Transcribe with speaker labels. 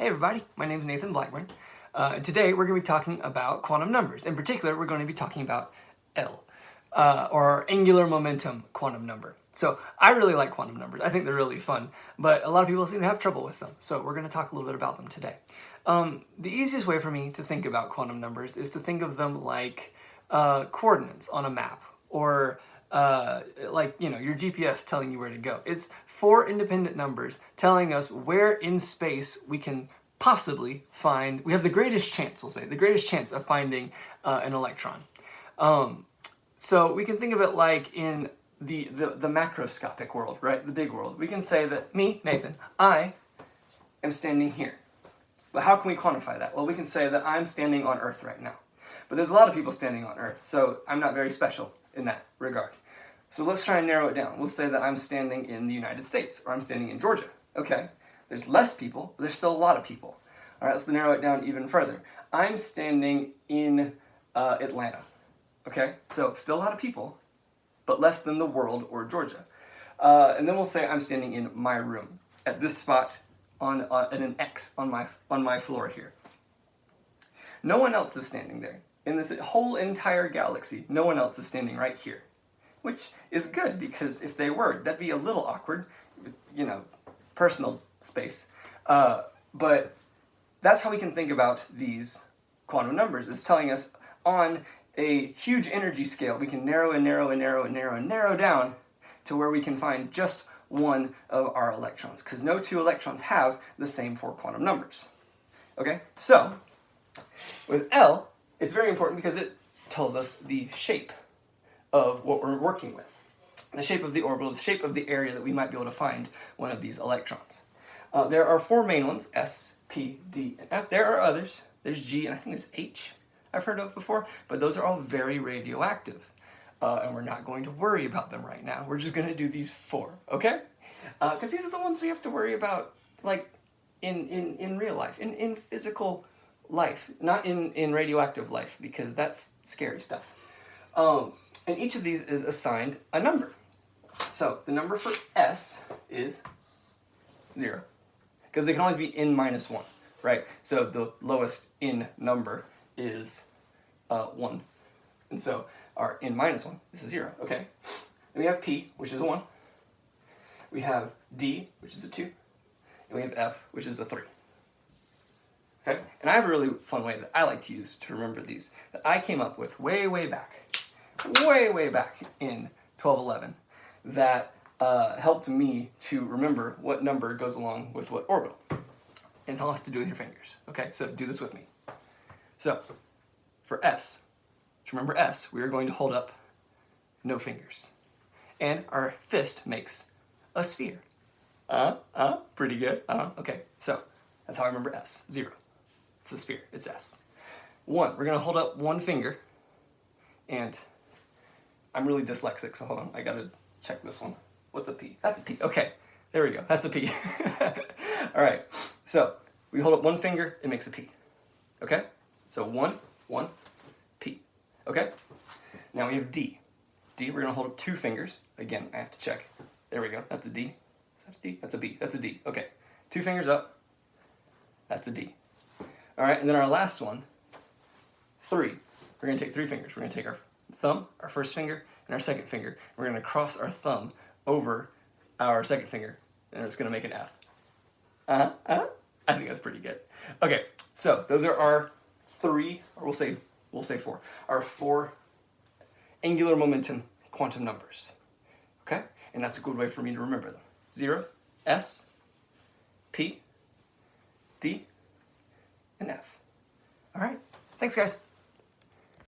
Speaker 1: Hey everybody, my name is Nathan Blackburn. And today we're going to be talking about quantum numbers. In particular, we're going to be talking about L, or angular momentum quantum number. So I really like quantum numbers. I think they're really fun, but a lot of people seem to have trouble with them. So we're going to talk a little bit about them today. The easiest way for me to think about quantum numbers is to think of them like coordinates on a map, or like, your GPS telling you where to go. It's four independent numbers telling us where in space we can possibly find, we have the greatest chance, we'll say, the greatest chance of finding an electron. So we can think of it like in the macroscopic world, right? The big world. We can say that me, Nathan, I am standing here. But how can we quantify that? Well, we can say that I'm standing on Earth right now. But there's a lot of people standing on Earth, so I'm not very special in that regard. So let's try and narrow it down. We'll say that I'm standing in the United States, or I'm standing in Georgia. Okay, there's less people, but there's still a lot of people. All right, let's narrow it down even further. I'm standing in Atlanta. Okay, so still a lot of people, but less than the world or Georgia. And then we'll say I'm standing in my room at this spot on at an X on my floor here. No one else is standing there. In this whole entire galaxy, no one else is standing right here. Which is good, because if they were, that'd be a little awkward, personal space. But that's how we can think about these quantum numbers. It's telling us on a huge energy scale, we can narrow and narrow and narrow and narrow and narrow down to where we can find just one of our electrons, because no two electrons have the same four quantum numbers. Okay, so with L, it's very important because it tells us the shape of what we're working with. The shape of the orbital, the shape of the area that we might be able to find one of these electrons. There are four main ones, S, P, D, and F. There are others. There's G, and I think there's H I've heard of before, but those are all very radioactive. And we're not going to worry about them right now. We're just going to do these four, okay? Because these are the ones we have to worry about, like, in real life, in physical life, not in radioactive life, because that's scary stuff. And each of these is assigned a number. So the number for S is 0, because they can always be n minus 1, right? So the lowest n number is 1. And so our n minus 1 is a 0, okay? And we have P, which is a 1. We have D, which is a 2. And we have F, which is a 3. Okay? And I have a really fun way that I like to use to remember these, that I came up with way back in 1211, that helped me to remember what number goes along with what orbital. And it's all has to do with your fingers. Okay, so do this with me. So, for S, to remember S, we are going to hold up no fingers. And our fist makes a sphere. Pretty good. Okay, so that's how I remember S. 0. It's a sphere. It's S. 1, we're going to hold up one finger, and I'm really dyslexic, so hold on, I gotta check this one. What's a P? That's a P. Okay, there we go. That's a P. All right, so we hold up one finger, it makes a P. Okay? So 1, P. Okay? Now we have D. D, we're gonna hold up two fingers. Again, I have to check. There we go. That's a D. Is that a D? That's a B. That's a D. Okay. Two fingers up. That's a D. All right, and then our last one, 3. We're gonna take 3 fingers. We're gonna take our thumb, our first finger, and our second finger. We're going to cross our thumb over our second finger, and it's going to make an F. I think that's pretty good. Okay, so those are our 3, or we'll say 4, our 4 angular momentum quantum numbers. Okay, and that's a good way for me to remember them. 0, S, P, D, and F. All right, thanks guys.